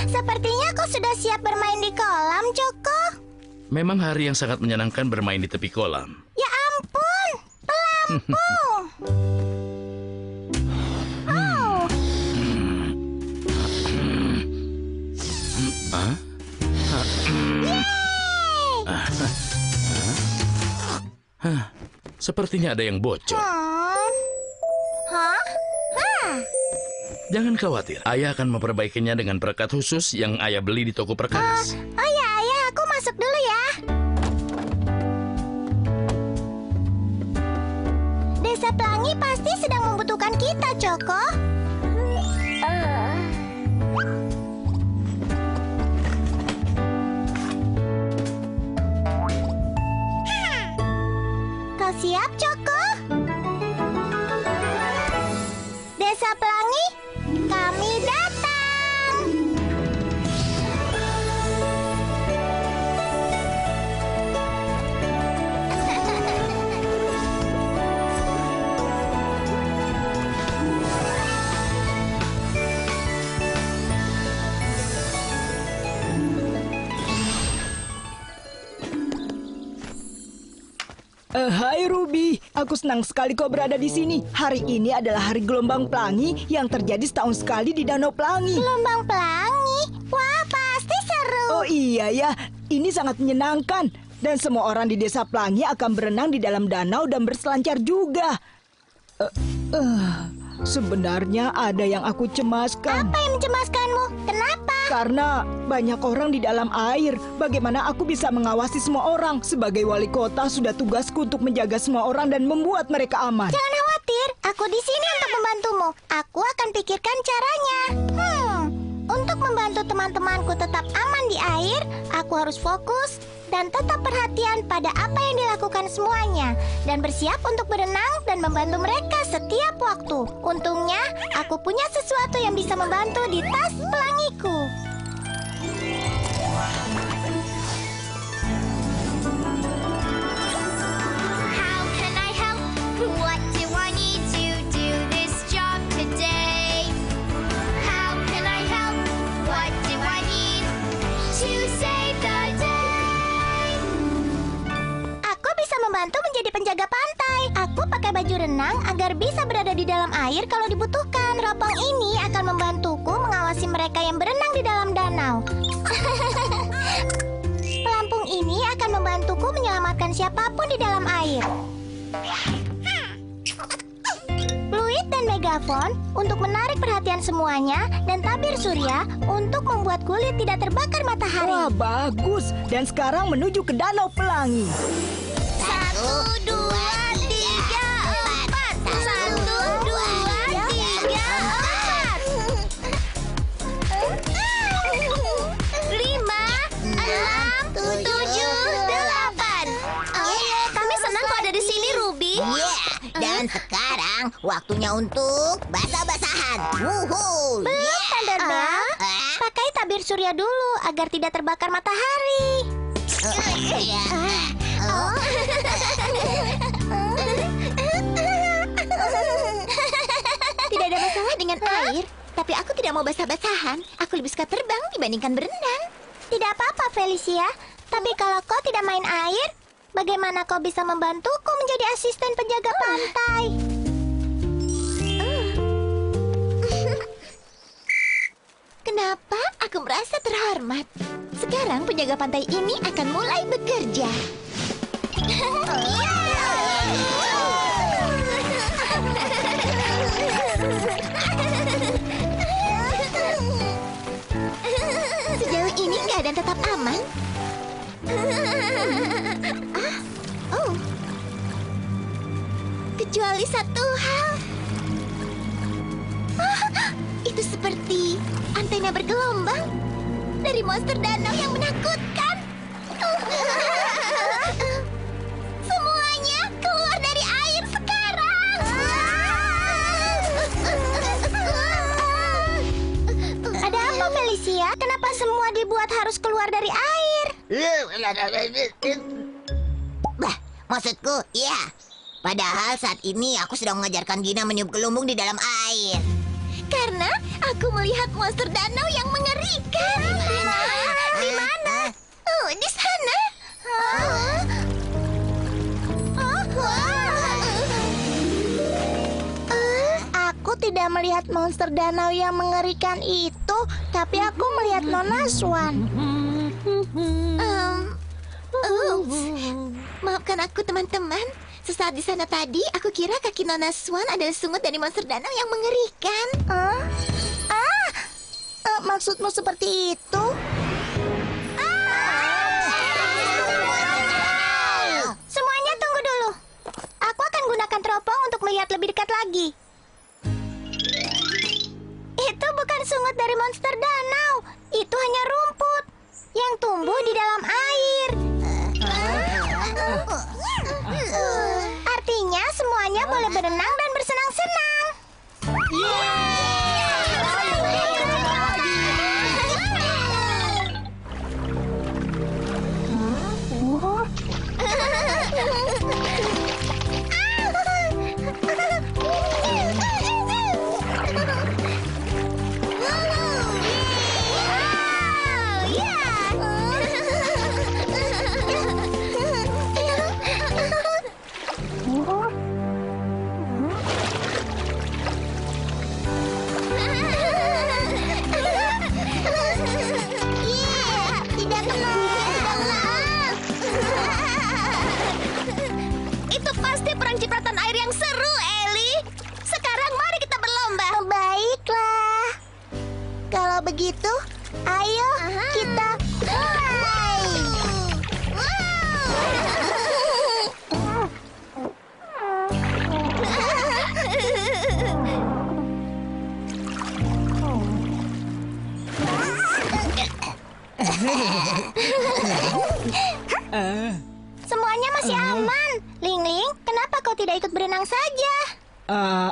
Sepertinya kau sudah siap bermain di kolam, Choco. Memang hari yang sangat menyenangkan bermain di tepi kolam. Ya ampun, pelampung. Oh, Hah? yeay. Sepertinya ada yang bocor. Hah? Hah? Jangan khawatir, ayah akan memperbaikinya dengan perekat khusus yang ayah beli di toko perkakas. Oh ya, ayah, aku masuk dulu ya. Desa Pelangi pasti sedang membutuhkan kita, Choco. Kau siap, Choco? Desa Pelangi, kami datang. Hai Ruby, aku senang sekali kau berada di sini. Hari ini adalah hari gelombang pelangi yang terjadi setahun sekali di Danau Pelangi. Gelombang pelangi? Wah, pasti seru. Oh iya ya, ini sangat menyenangkan. Dan semua orang di Desa Pelangi akan berenang di dalam danau dan berselancar juga. Sebenarnya ada yang aku cemaskan. Apa yang mencemaskanmu? Kenapa? Karena banyak orang di dalam air. Bagaimana aku bisa mengawasi semua orang? Sebagai wali kota, sudah tugasku untuk menjaga semua orang dan membuat mereka aman. Jangan khawatir, aku di sini untuk membantumu. Aku akan pikirkan caranya. Untuk membantu teman-temanku tetap aman di air, aku harus fokus dan tetap perhatian pada apa yang dilakukan semuanya. Dan bersiap untuk berenang dan membantu mereka setiap waktu. Untungnya, aku punya sesuatu yang bisa membantu di tas pelangiku. How can I help? What do I need to do this job today? How can I help? What do I need to save the day? Aku bisa membantu menjadi penjaga pantai. Aku pakai baju renang agar bisa berada di dalam air kalau dibutuhkan. Teropong ini akan membantuku mengawasi mereka yang berenang di dalam danau. Pelampung ini akan membantuku menyelamatkan siapapun di dalam air. Fluid dan megafon untuk menarik perhatian semuanya, dan tabir surya untuk membuat kulit tidak terbakar matahari. Wah, bagus. Dan sekarang menuju ke Danau Pelangi. 1, 2, 3, 4. 1, 2, 3, 4. 5, 6, 7, 8. Kami senang kau ada di sini, Ruby. Dan sekarang waktunya untuk basah-basahan. Wuhu! Belum, Thunderbell. Pakai tabir surya dulu agar tidak terbakar matahari. Tidak ada masalah dengan air, tapi aku tidak mau basah-basahan. Aku lebih suka terbang dibandingkan berenang. Tidak apa-apa, Felicia. Tapi kalau kau tidak main air, bagaimana kau bisa membantuku menjadi asisten penjaga pantai? Kenapa aku merasa terhormat? Sekarang penjaga pantai ini akan mulai bekerja. Sejauh ini keadaan tetap aman. Kecuali satu hal. Itu seperti antena bergelombang dari monster danau yang menakutkan. Semuanya keluar dari air sekarang. Ada apa, Felicia? Kenapa semua dibuat harus keluar dari air? Bah, maksudku, ya. Padahal saat ini aku sedang mengajarkan Gina meniup gelembung di dalam air. Karena Aku melihat monster danau yang mengerikan. Di mana? Oh, di sana. Aku tidak melihat monster danau yang mengerikan itu, tapi aku melihat Nona Swan. Maafkan aku, teman-teman. Sesaat di sana tadi, aku kira kaki Nona Swan adalah sungut dari monster danau yang mengerikan. Maksudmu seperti itu? Semuanya tunggu dulu. Aku akan gunakan teropong untuk melihat lebih dekat lagi. Itu bukan sungut dari monster danau. Itu hanya rumput yang tumbuh di dalam air. Artinya semuanya boleh berenang dan bersenang-senang. Itu pasti perang cipratan air yang seru, Ellie. Sekarang mari kita berlomba. Baiklah. Kalau begitu, ayo kita mulai. Semuanya masih aman. Ling-Ling, kenapa kau tidak ikut berenang saja?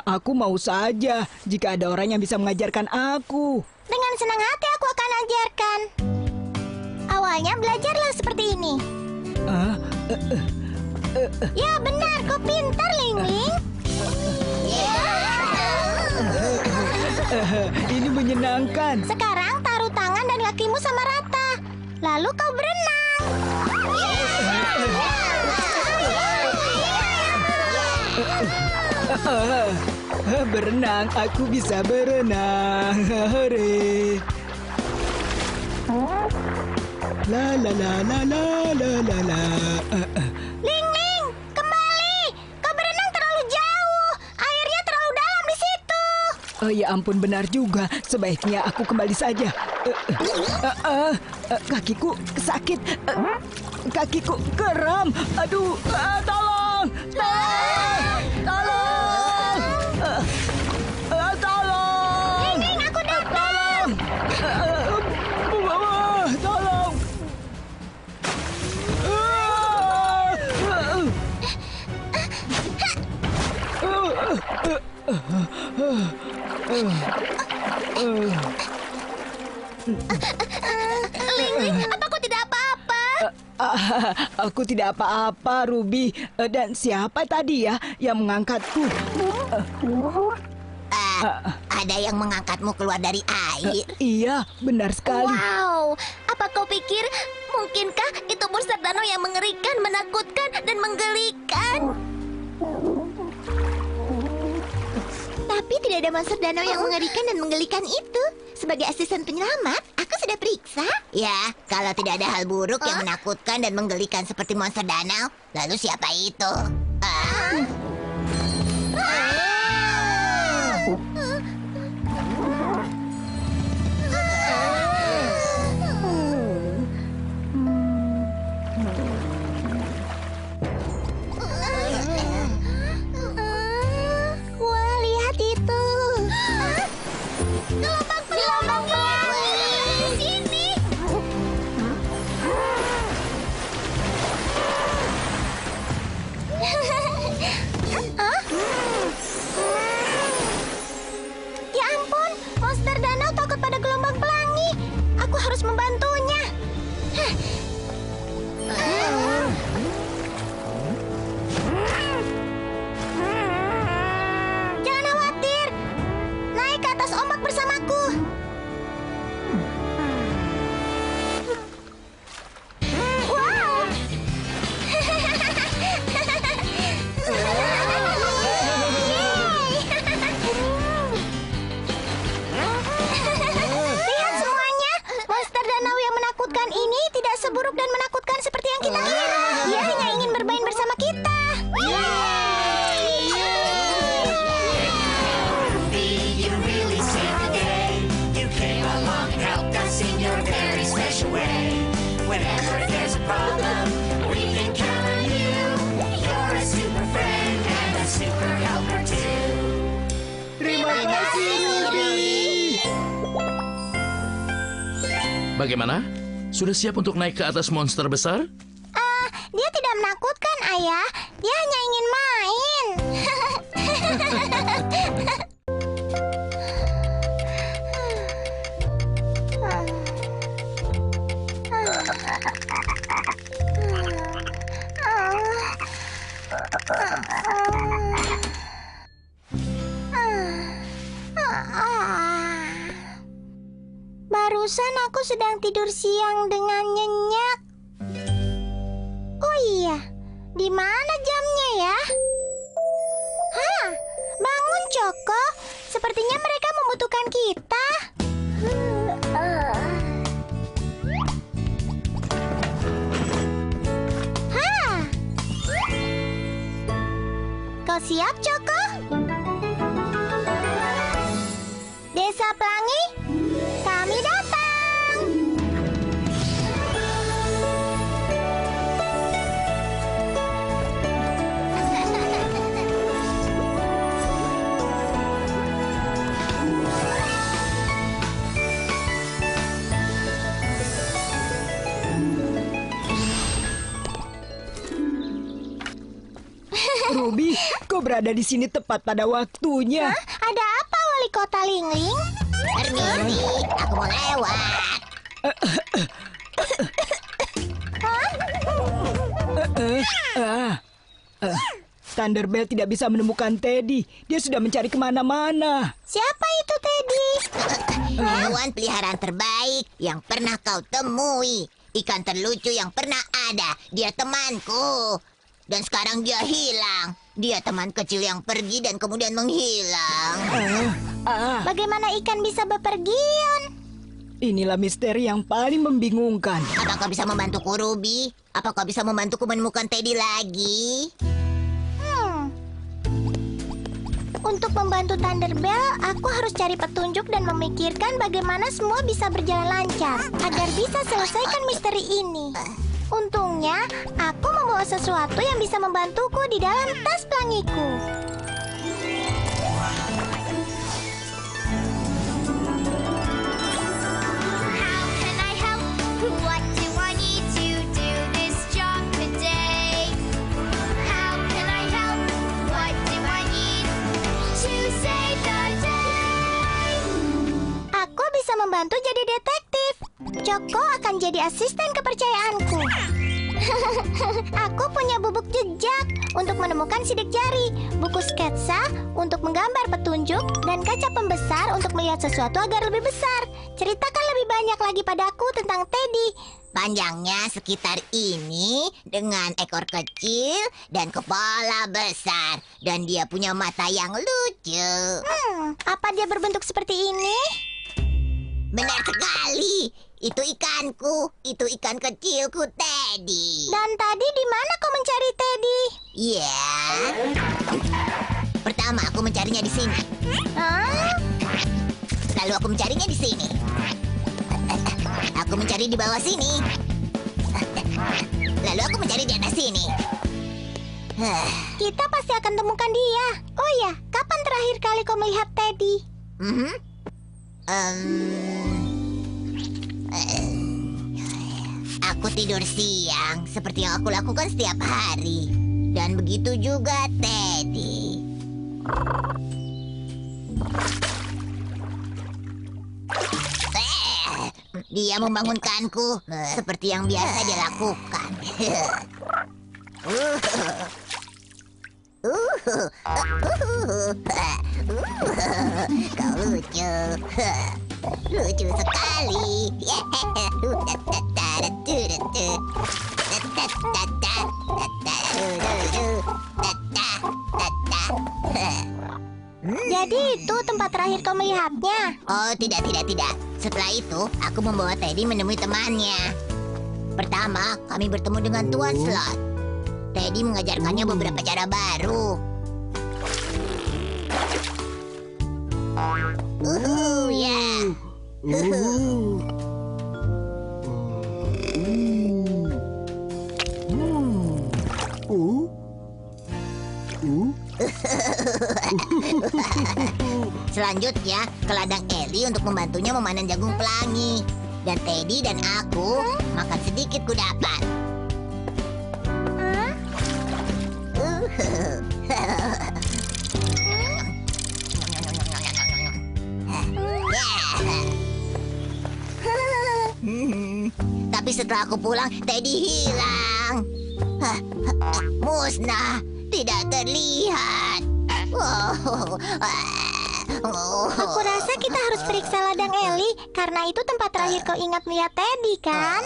Aku mau saja jika ada orang yang bisa mengajarkan aku. Dengan senang hati aku akan ajarkan. Awalnya belajarlah seperti ini. Ya benar, kau pintar, Ling-Ling. Ini menyenangkan. Sekarang taruh tangan dan kakimu sama rata. Lalu kau berenang. Berenang, aku bisa berenang. Hore. La la la la la la la la. Ling-Ling, kembali. Kau berenang terlalu jauh. Airnya terlalu dalam di situ. Ya ampun, benar juga. Sebaiknya aku kembali saja. Kakiku sakit. Kakiku kram. Aduh, tolong! Tolong! Tolong! Tolong! Ling-Ling, aku datang. Tolong! Ling-Ling, apa kau tidak apa-apa? Aku tidak apa-apa, Ruby. Dan siapa tadi ya yang mengangkatku? Ada yang mengangkatmu keluar dari air. Iya, benar sekali. Wow, apa kau pikir mungkinkah itu monster danau yang mengerikan, menakutkan, dan menggelikan? Tapi tidak ada monster danau yang mengerikan dan menggelikan itu. Sebagai asisten penyelamat, aku sudah periksa. Ya, kalau tidak ada hal buruk yang menakutkan dan menggelikan seperti monster danau, lalu siapa itu? Wah, lihat itu. Gelombang pelangi di sini. Ya ampun, monster danau takut pada gelombang pelangi. Aku harus membantunya. Jangan khawatir. Naik ke atas ombak bersamaku. Bagaimana? Sudah siap untuk naik ke atas monster besar? Dia tidak menakutkan, Ayah. Dia hanya ingin main. Barusan aku sedang tidur siang dengan nyenyak. Oh iya, di mana jamnya ya? Hah, bangun Choco. Sepertinya mereka membutuhkan kita. Hah. Kau siap, Choco? Desa Pelangi, kami datang. Ruby, kau berada di sini tepat pada waktunya. Ada apa, Wali Kota Lingling? Permisi, aku mau lewat. Thunderbell tidak bisa menemukan Teddy. Dia sudah mencari kemana-mana. Siapa itu, Teddy? Hewan peliharaan terbaik yang pernah kau temui. Ikan terlucu yang pernah ada. Dia temanku. Dan sekarang dia hilang. Dia teman kecil yang pergi dan kemudian menghilang. Bagaimana ikan bisa bepergian? Inilah misteri yang paling membingungkan. Apa kau bisa membantuku, Ruby? Apa kau bisa membantuku menemukan Teddy lagi? Untuk membantu Thunderbell, aku harus cari petunjuk dan memikirkan bagaimana semua bisa berjalan lancar agar bisa selesaikan misteri ini. Untungnya, aku membawa sesuatu yang bisa membantuku di dalam tas pelangiku. How can I help? What do I need to do this job today? How can I help? What do I need to save the day? Aku bisa membantu jadi detektif. Choco akan jadi asisten kepercayaanku. Aku punya bubuk jejak untuk menemukan sidik jari, buku sketsa untuk menggambar petunjuk, dan kaca pembesar untuk melihat sesuatu agar lebih besar. Ceritakan lebih banyak lagi padaku tentang Teddy. Panjangnya sekitar ini dengan ekor kecil dan kepala besar. Dan dia punya mata yang lucu. Apa dia berbentuk seperti ini? Benar sekali. Itu ikanku. Itu ikan kecilku, Teddy. Dan tadi di mana kau mencari Teddy? Ya. Pertama aku mencarinya di sini. Hah? Lalu aku mencarinya di sini. Aku mencari di bawah sini. Lalu aku mencari di atas sini. Kita pasti akan temukan dia. Oh ya, kapan terakhir kali kau melihat Teddy? Aku tidur siang seperti yang aku lakukan setiap hari. Dan begitu juga Teddy. Dia membangunkanku seperti yang biasa dia lakukan. Kau lucu. Lucu sekali. Jadi itu tempat terakhir kau melihatnya? Oh, tidak. Setelah itu, aku membawa Teddy menemui temannya. Pertama, kami bertemu dengan Tuan Slot. Teddy mengajarkannya beberapa cara baru. Ya. Selanjutnya, ke ladang Ellie untuk membantunya memanen jagung pelangi. Dan Teddy dan aku makan sedikit kudapan. Tapi setelah aku pulang, Teddy hilang. Musnah, tidak terlihat. Aku rasa kita harus periksa ladang Eli, karena itu tempat terakhir kau ingat melihat Teddy, kan?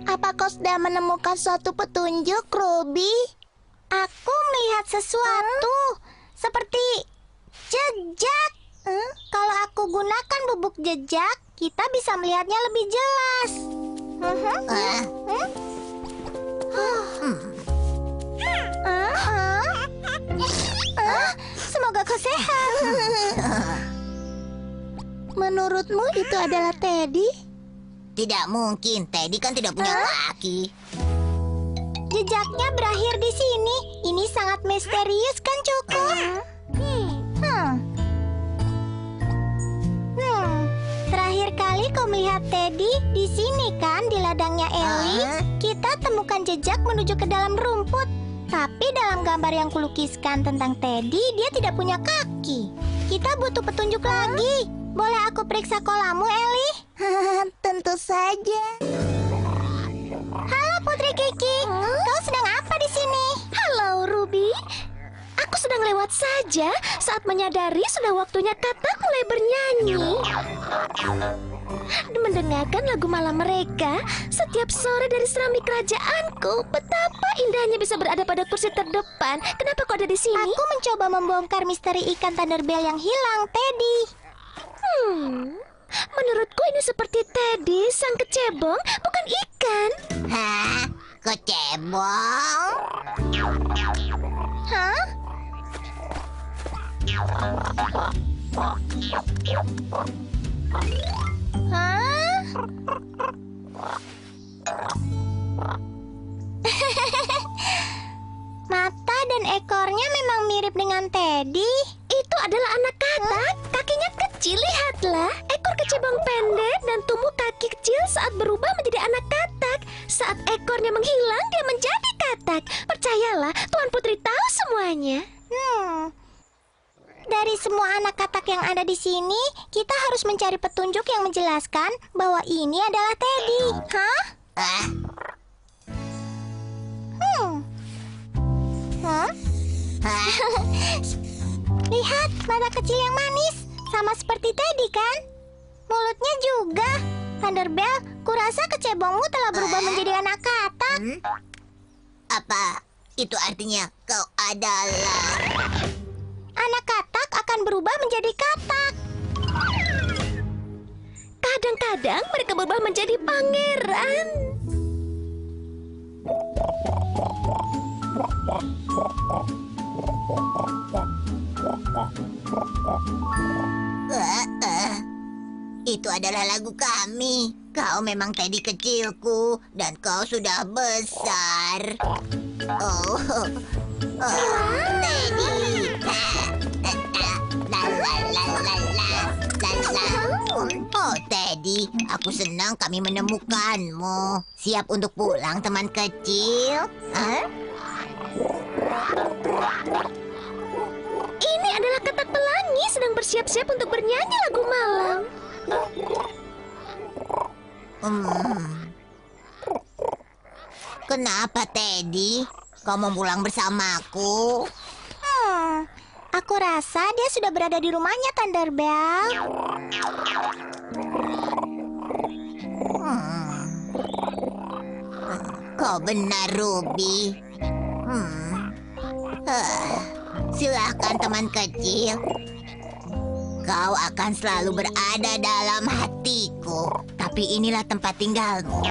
Apa kau sudah menemukan suatu petunjuk, Ruby? Aku melihat sesuatu, seperti jejak. Kalau aku gunakan bubuk jejak, kita bisa melihatnya lebih jelas. Semoga kau sehat. Menurutmu itu adalah Teddy? Tidak mungkin, Teddy kan tidak punya kaki. Jejaknya berakhir di sini. Ini sangat misterius, kan, Cuku? Terakhir kali kau melihat Teddy di sini, kan, di ladangnya Eli? Kita temukan jejak menuju ke dalam rumput. Tapi dalam gambar yang kulukiskan tentang Teddy, dia tidak punya kaki. Kita butuh petunjuk lagi. Boleh aku periksa kolammu, Eli? Tentu saja. Halo, Putri Kiki. Kau sedang apa di sini? Halo, Ruby. Aku sedang lewat saja saat menyadari sudah waktunya katak mulai bernyanyi. Mendengarkan lagu malam mereka setiap sore dari serambi kerajaanku. Betapa indahnya bisa berada pada kursi terdepan. Kenapa kau ada di sini? Aku mencoba membongkar misteri ikan Thunderbell yang hilang, Teddy. Menurutku ini seperti Teddy, sang kecebong, bukan ikan. Hah? Kecebong? Hah? Hah? Mata dan ekornya memang mirip dengan Teddy. Itu adalah anak katak. Kakinya kecil, lihatlah. Ekor kecebong pendek dan tumbuh kaki kecil saat berubah menjadi anak katak. Saat ekornya menghilang, dia menjadi katak. Percayalah, Tuan Putri tahu semuanya. Dari semua anak katak yang ada di sini, kita harus mencari petunjuk yang menjelaskan bahwa ini adalah Teddy. Hah? Lihat, mata kecil yang manis. Sama seperti Teddy, kan? Mulutnya juga. Thunderbell, kurasa kecebongmu telah berubah menjadi anak katak. Apa itu artinya kau adalah... Anak katak akan berubah menjadi katak. Kadang-kadang mereka berubah menjadi pangeran. Itu adalah lagu kami. Kau memang Teddy kecilku dan kau sudah besar. Teddy. Oh, Teddy, aku senang kami menemukanmu. Siap untuk pulang, teman kecil? Ini adalah katak pelangi sedang bersiap-siap untuk bernyanyi lagu malam. Kenapa, Teddy? Kau mau pulang bersamaku? Aku rasa dia sudah berada di rumahnya, Thunderbell. Kau benar, Ruby. Silakan, teman kecil. Kau akan selalu berada dalam hatiku. Tapi inilah tempat tinggalmu.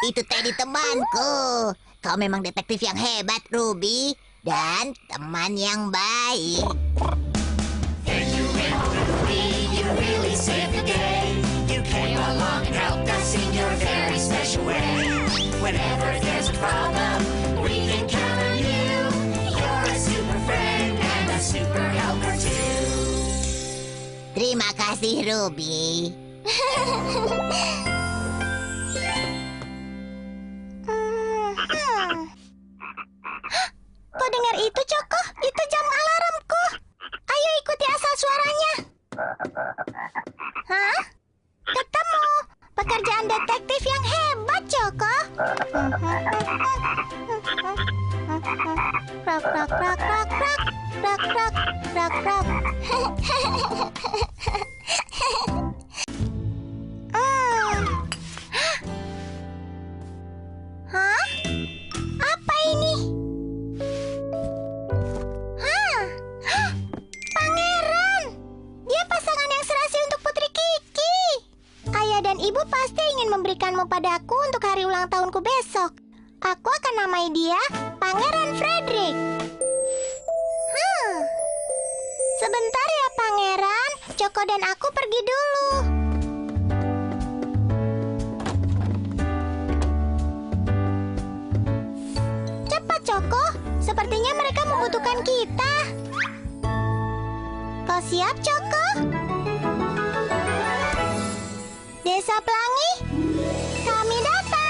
Itu Teddy temanku. Kau memang detektif yang hebat, Ruby. Dan teman yang baik. You really saved the day. You came along and helped us in your very special way. Whenever there's a problem, we can count on you. You're a super friend and a super helper too. Terima kasih, Ruby. Kau dengar itu, Choco? Itu jam alarmku. Ayo ikuti asal suaranya. Hah? Ketemu. Pekerjaan detektif yang hebat, Choco. Rak, rak, rak, rak, rak. Rak, rak, rak, rak. Hah? Apa ini? Pangeran! Dia pasangan yang serasi untuk Putri Kiki. Ayah dan ibu pasti ingin memberikanmu padaku untuk hari ulang tahunku besok. Aku akan namai dia Pangeran Frederick. Sebentar ya, Pangeran. Choco dan aku pergi dulu. Cepat, Choco. Sepertinya mereka membutuhkan kita. Kau siap, Choco? Desa Pelangi, kami datang.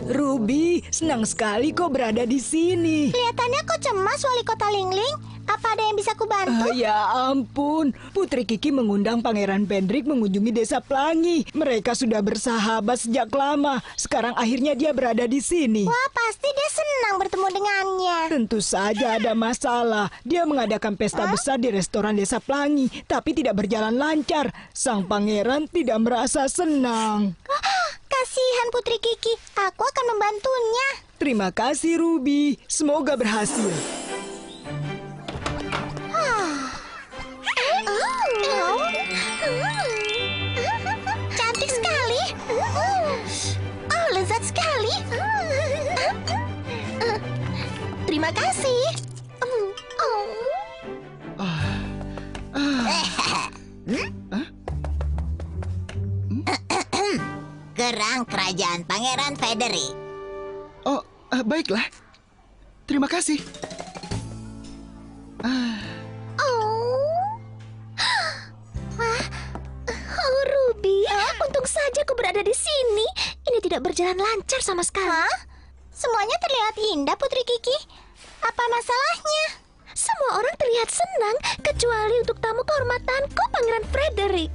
Ruby, senang sekali kau berada di sini. Kelihatannya kau cemas, Wali Kota Lingling. Apa ada yang bisa kubantu? Ya ampun, Putri Kiki mengundang Pangeran Frederick mengunjungi Desa Pelangi. Mereka sudah bersahabat sejak lama. Sekarang akhirnya dia berada di sini. Wah, pasti dia senang bertemu dengannya. Tentu saja ada masalah. Dia mengadakan pesta besar di restoran Desa Pelangi, tapi tidak berjalan lancar. Sang pangeran tidak merasa senang. Kasihan Putri Kiki. Aku akan membantunya. Terima kasih, Ruby. Semoga berhasil. Cantik sekali. Oh, lezat sekali. Terima kasih. Gerang kerajaan Pangeran Frederick. Oh, baiklah. Terima kasih. Oh, Ruby, untung saja kau berada di sini. Ini tidak berjalan lancar sama sekali. Hah? Semuanya terlihat indah, Putri Kiki. Apa masalahnya? Semua orang terlihat senang, kecuali untuk tamu kehormatanku, Pangeran Frederick.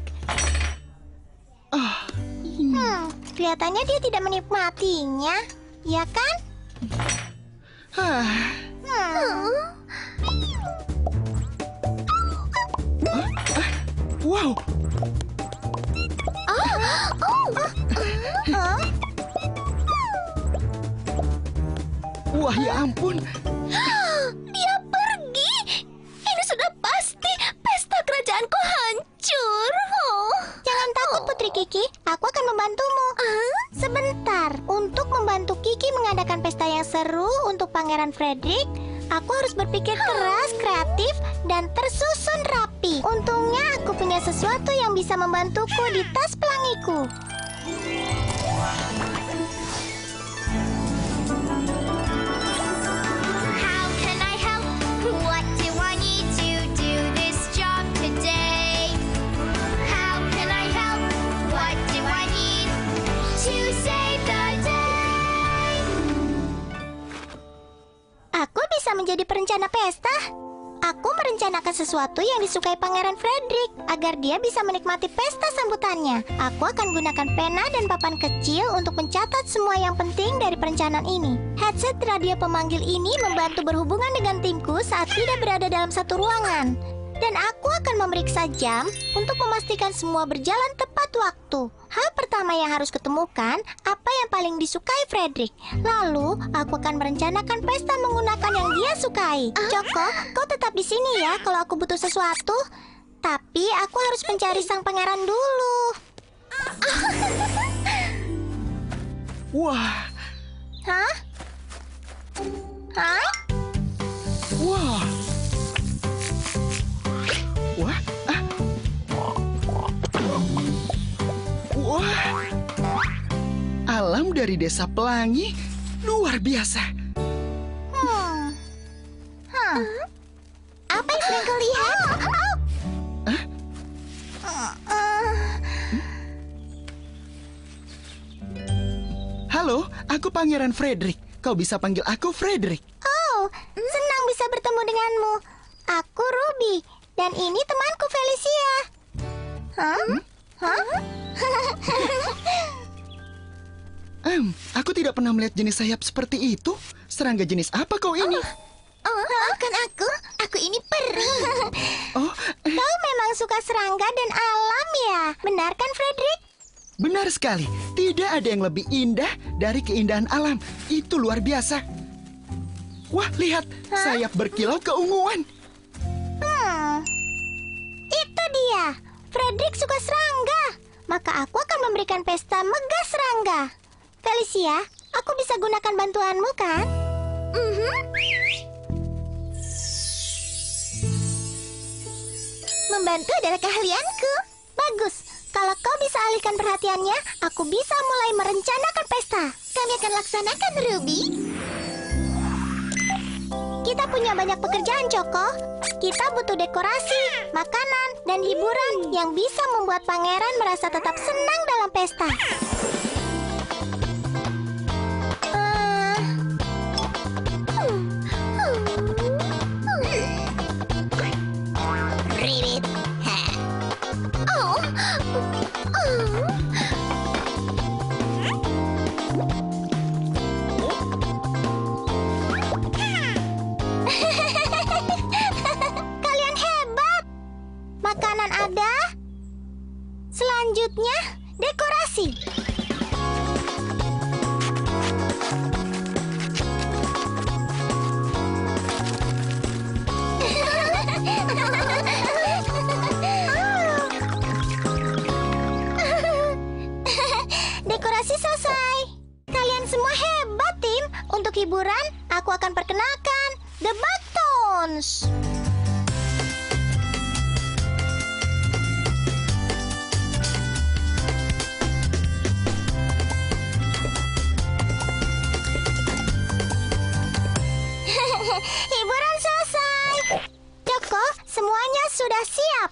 Kelihatannya dia tidak menikmatinya, ya kan? Wow, wah ya ampun. Dia pergi. Ini sudah pasti pesta kerajaanku hancur. Jangan takut, Putri Kiki. Aku akan membantumu. Sebentar. Untuk membantu Kiki mengadakan pesta yang seru untuk Pangeran Frederick, aku harus berpikir keras, kreatif, dan tersusun rapi. Untungnya aku punya sesuatu yang bisa membantuku di tas pelangiku. How can I help? What do I need to do this job today? How can I help? What do I need to save the day? Aku bisa menjadi perencana pesta. Aku merencanakan sesuatu yang disukai Pangeran Frederick agar dia bisa menikmati pesta sambutannya. Aku akan gunakan pena dan papan kecil untuk mencatat semua yang penting dari perencanaan ini. Headset radio pemanggil ini membantu berhubungan dengan timku saat tidak berada dalam satu ruangan. Dan aku akan memeriksa jam untuk memastikan semua berjalan tepat waktu. Hal pertama yang harus ketemukan, apa yang paling disukai Frederick. Lalu, aku akan merencanakan pesta menggunakan yang dia sukai. Joko, kau tetap di sini ya kalau aku butuh sesuatu. Tapi aku harus mencari sang pangeran dulu. Wah, Hah? Hah? wah. Wah, ah. Wah. Alam dari Desa Pelangi luar biasa. Apa yang sedang kau lihat? Halo, aku Pangeran Frederick. Kau bisa panggil aku Frederick. Oh, senang bisa bertemu denganmu. Aku Ruby, dan ini temanku Felicia. Hah? Hah? Aku tidak pernah melihat jenis sayap seperti itu. Serangga jenis apa kau ini? Oh, bukan aku. Aku ini peri. Oh, Kau memang suka serangga dan alam ya? Benar kan, Frederick? benar sekali. Tidak ada yang lebih indah dari keindahan alam. Itu luar biasa. Wah, lihat. Sayap berkilau keunguan. Itu dia. Frederick suka serangga. Maka aku akan memberikan pesta megah serangga. Felicia, aku bisa gunakan bantuanmu kan? Membantu adalah keahlianku. Bagus. Kalau kau bisa alihkan perhatiannya, aku bisa mulai merencanakan pesta. Kami akan laksanakan, Ruby. Kita punya banyak pekerjaan, Choco. Kita butuh dekorasi, makanan, dan hiburan yang bisa membuat pangeran merasa tetap senang dalam pesta. Ririt. Ha. Kalian hebat. Makanan ada. Selanjutnya, dekorasi. Dekorasi selesai. Kalian semua hebat, tim. Untuk hiburan, aku akan perkenalkan The Buttons. Hiburan selesai. Joko, semuanya sudah siap.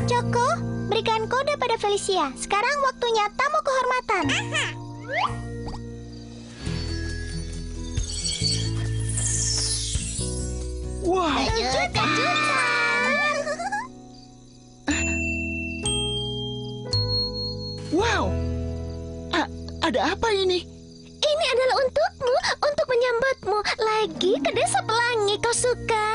Joko, berikan kode pada Felicia. Sekarang waktunya tamu kehormatan. Wow, wow. Ada apa ini? Ini adalah untukmu, untuk menyambutmu lagi ke Desa Pelangi. Kau suka?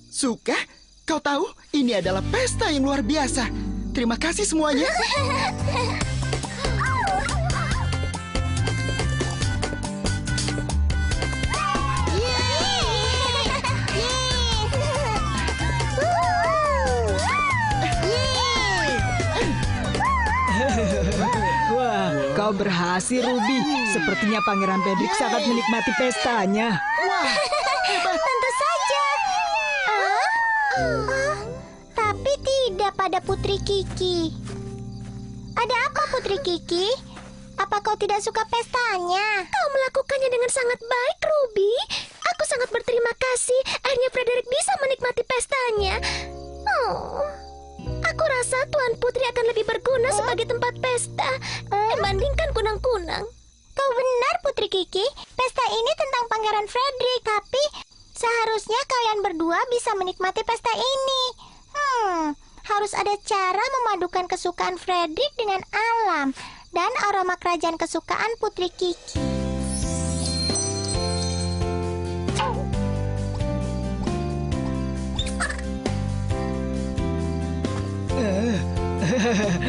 Suka? Kau tahu, ini adalah pesta yang luar biasa. Terima kasih semuanya. Wah, kau berhasil, Ruby. Sepertinya Pangeran Frederick sangat menikmati pestanya. Wah, Tentu saja. Tapi tidak pada Putri Kiki. Ada apa, Putri Kiki? Apa kau tidak suka pestanya? Kau melakukannya dengan sangat baik, Ruby. Aku sangat berterima kasih. Akhirnya Frederick bisa menikmati pestanya. Oh, aku rasa Tuan Putri akan lebih berguna sebagai tempat pesta dibandingkan kunang-kunang. Kau benar, Putri Kiki. Pesta ini tentang Pangeran Frederick, tapi seharusnya kalian berdua bisa menikmati pesta ini. Harus ada cara memadukan kesukaan Frederick dengan alam dan aroma kerajaan kesukaan Putri Kiki. Hah?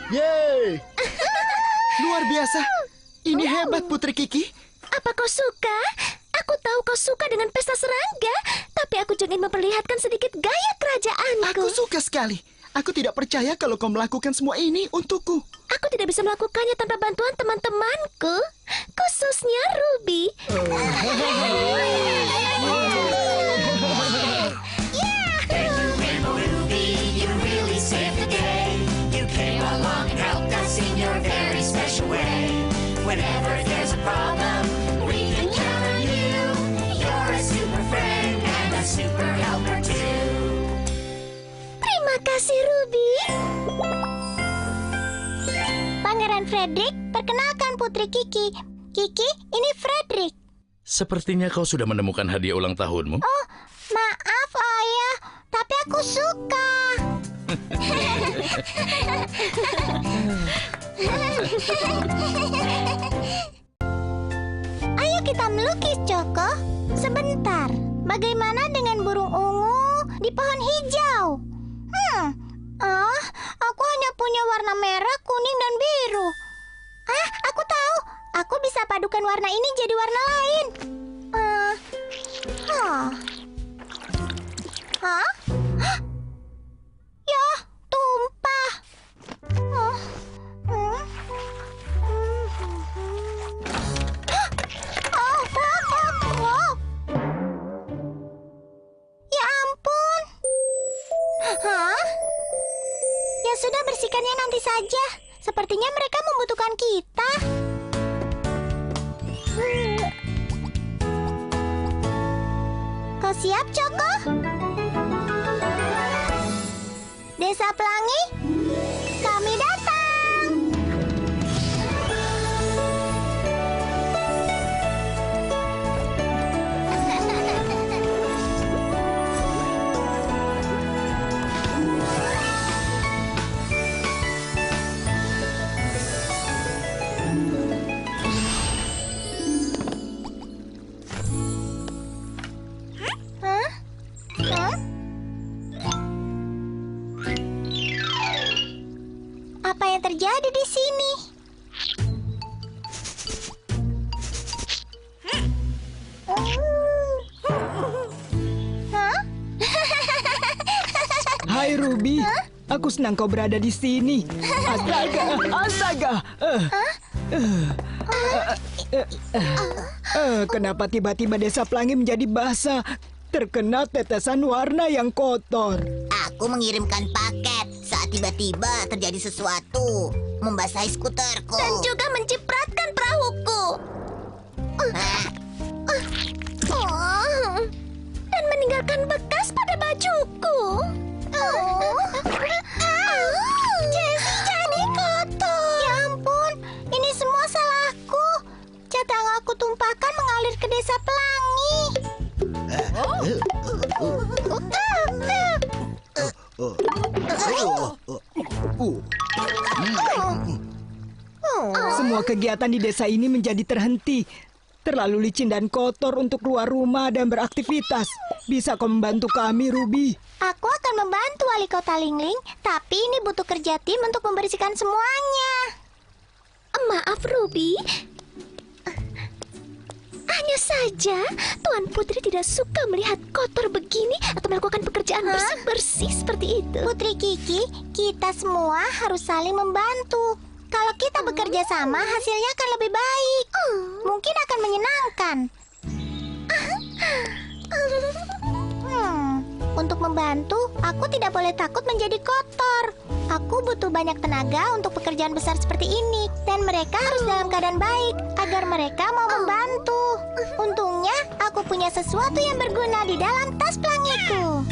Yeay! Luar biasa. Ini hebat, Putri Kiki. Apa kau suka? Aku tahu kau suka dengan pesta serangga, tapi aku juga ingin memperlihatkan sedikit gaya kerajaanku. Aku suka sekali. Aku tidak percaya kalau kau melakukan semua ini untukku. Aku tidak bisa melakukannya tanpa bantuan teman-temanku, khususnya Ruby. Rainbow Ruby, you really saved the day. You came along and helped us in your very special way. Whenever there's a problem, we can count on you. You're a super friend and a super helper too. Terima kasih, Ruby. Pangeran Frederick, perkenalkan Putri Kiki. Kiki, ini Frederick. Sepertinya kau sudah menemukan hadiah ulang tahunmu. Oh, maaf Ayah, tapi aku suka. Ayo kita melukis, Choco. Sebentar, bagaimana dengan burung ungu di pohon hijau? Aku hanya punya warna merah, kuning, dan biru. Aku tahu. Aku bisa padukan warna ini jadi warna lain. Ya, tumpah. Ya ampun. Ya sudah, bersihkannya nanti saja. Sepertinya mereka membutuhkan kita. Kau siap, Choco? Desa Pelangi, kami datang. Apa yang terjadi di sini? Hai Ruby, aku senang kau berada di sini. Astaga, astaga. Kenapa tiba-tiba Desa Pelangi menjadi basah? Terkena tetesan warna yang kotor. Aku mengirimkan paket saat tiba-tiba terjadi sesuatu membasahi skuterku. Dan juga mencipratkan perahuku. Dan meninggalkan bekas pada bajuku. Jessie jadi kotor. Ya ampun, ini semua salahku. Cat yang aku tumpahkan mengalir ke Desa Pelangi. Semua kegiatan di desa ini menjadi terhenti. Terlalu licin dan kotor untuk keluar rumah dan beraktivitas. Bisa kau membantu kami, Ruby? Aku akan membantu wali kota Lingling, tapi ini butuh kerja tim untuk membersihkan semuanya. Maaf, Ruby. Hanya saja, Tuan Putri tidak suka melihat kotor begini atau melakukan pekerjaan bersih-bersih seperti itu. Putri Kiki, kita semua harus saling membantu. Kalau kita bekerja sama, hasilnya akan lebih baik. Mungkin akan menyenangkan. Untuk membantu, aku tidak boleh takut menjadi kotor. Aku butuh banyak tenaga untuk pekerjaan besar seperti ini. Dan mereka harus dalam keadaan baik agar mereka mau membantu. Untungnya, aku punya sesuatu yang berguna di dalam tas pelangiku.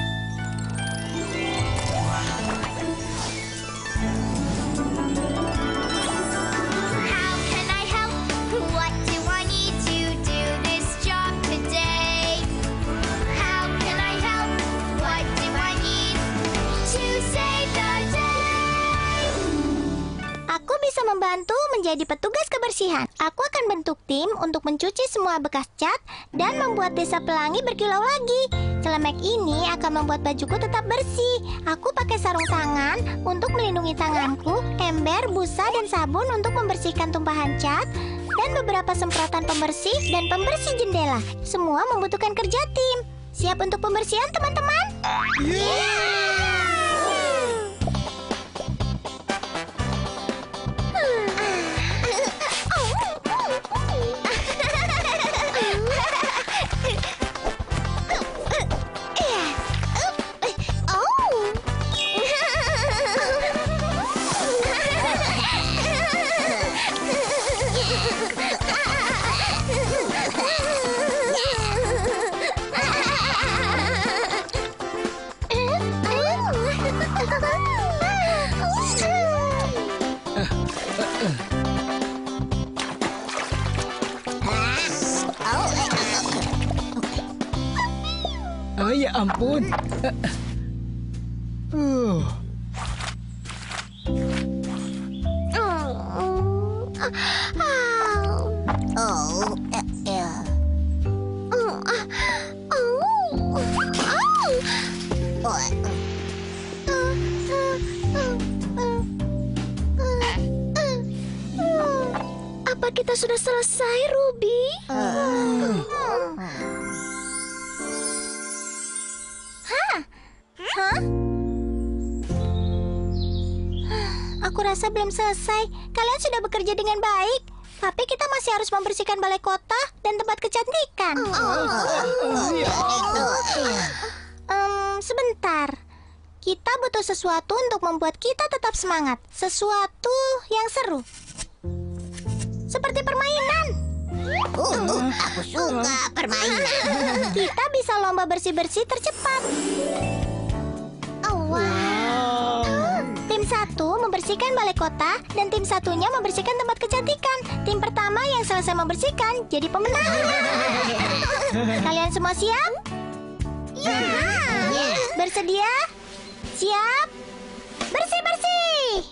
How can I help? What do I need to do this job today? How can I help? What do I need to save the day? Aku bisa membantu menjadi petugas kebersihan. Aku akan bentuk tim untuk mencuci semua bekas cat dan membuat desa pelangi berkilau lagi. Celemek ini akan membuat bajuku tetap bersih. Aku pakai sarung tangan untuk melindungi tanganku, ember, busa, dan sabun untuk membersihkan tumpahan cat, dan beberapa semprotan pembersih dan pembersih jendela. Semua membutuhkan kerja tim. Siap untuk pembersihan, teman-teman? Oh ya ampun. Apa kita sudah selesai, Ruby? Aku rasa belum selesai. Kalian sudah bekerja dengan baik. Tapi kita masih harus membersihkan balai kota dan tempat kecantikan. Sebentar. Kita butuh sesuatu untuk membuat kita tetap semangat. Sesuatu yang seru. Seperti permainan. Aku suka permainan. Kita bisa lomba bersih-bersih tercepat. Tim satu membersihkan balai kota dan tim satunya membersihkan tempat kecantikan. Tim pertama yang selesai membersihkan jadi pemenang. Kalian semua siap? Ya. Bersedia? Siap? Bersih-bersih!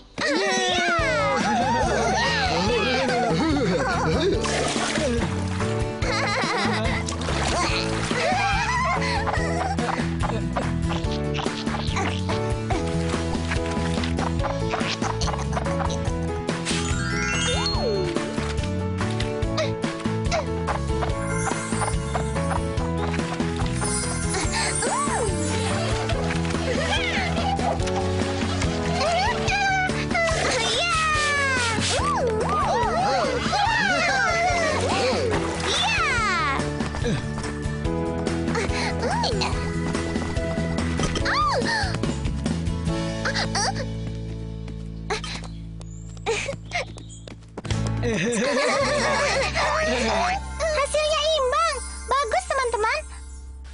Hasilnya imbang. Bagus, teman-teman.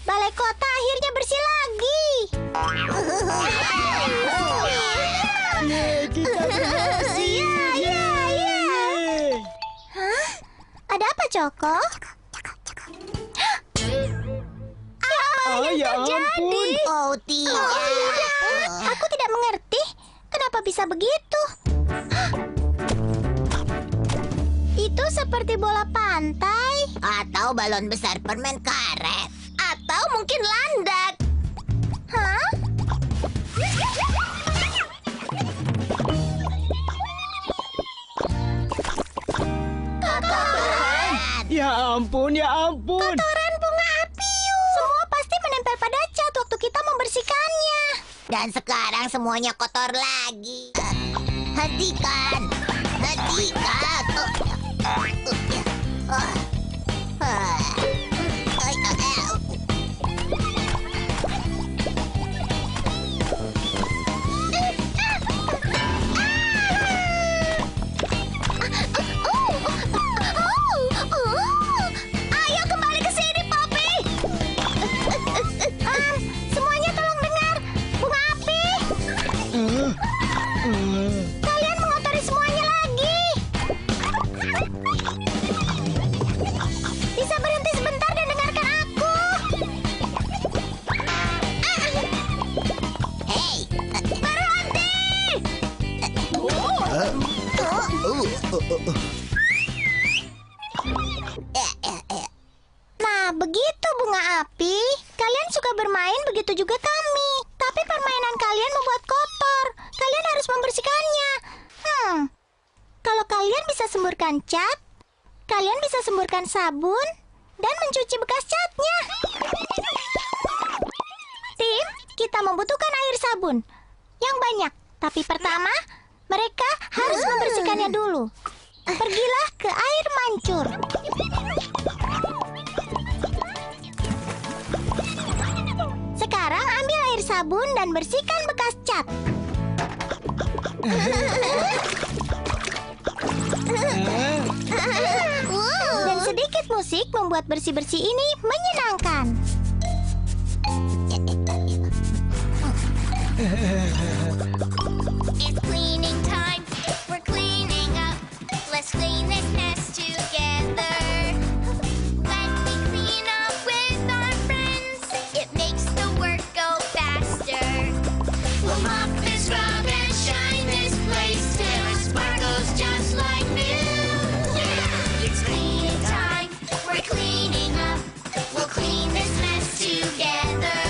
Balai kota akhirnya bersih lagi. Kita berhasil. Hah? Ada apa, Coko? Ya ampun. Oh, tidak. Aku tidak mengerti. Kenapa bisa begitu? Itu seperti bola pantai. Atau balon besar permen karet. Atau mungkin landak. Hah? Ya ampun, ya ampun. Kotoran bunga apiu. Semua pasti menempel pada cat waktu kita membersihkannya. Dan sekarang semuanya kotor lagi. Hentikan. Hentikan. Nah, begitu bunga api. Kalian suka bermain, begitu juga kami. Tapi permainan kalian membuat kotor. Kalian harus membersihkannya. Kalau kalian bisa semburkan cat, kalian bisa semburkan sabun dan mencuci bekas catnya. Tim, kita membutuhkan air sabun yang banyak. Tapi pertama, mereka harus membersihkannya dulu. Pergilah ke air mancur. Sekarang ambil air sabun dan bersihkan bekas cat. Dan sedikit musik membuat bersih-bersih ini menyenangkan. It's cleaning time. We're cleaning up. Let's clean this mess together. When we clean up with our friends, it makes the work go faster. We'll mop and scrub and shine this place till it sparkles just like new. Yeah, it's cleaning time. We're cleaning up. We'll clean this mess together.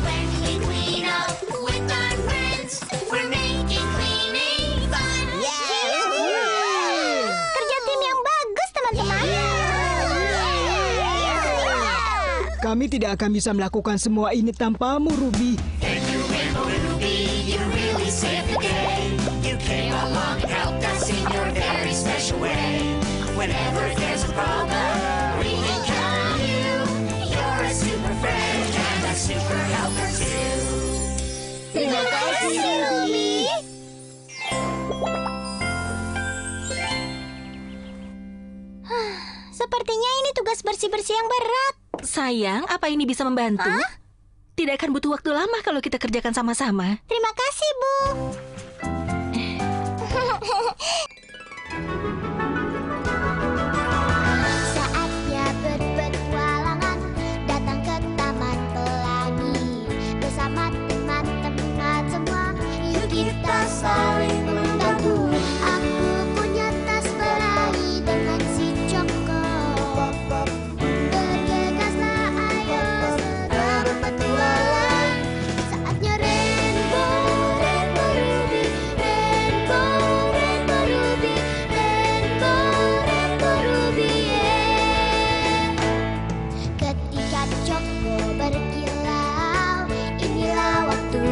When we clean up with our friends, we're making cleaning fun. Kerja tim yang bagus, teman-teman. Kami tidak akan bisa melakukan semua ini tanpamu, Ruby. And you Rainbow Ruby, you really saved the day. You came along, helped us in your very special way. Whenever there's a problem, we can count on you. You're a super friend and a super helper too. Terima kasih, Ruby. Sepertinya ini tugas bersih-bersih yang berat. Sayang, apa ini bisa membantu? Tidak akan butuh waktu lama kalau kita kerjakan sama-sama. Terima kasih, Bu. Saatnya berpetualangan, datang ke Taman Pelangi. Bersama teman-teman semua, yuk kita saling membantu. Aku punya tas pelangi dengan si Joko. Bergegaslah ayo berpetualang. Saatnya Rainbow, Rainbow Ruby, Rainbow, Rainbow Ruby, Rainbow, Rainbow Ruby, yeah. Ketika Joko berkilau, inilah waktu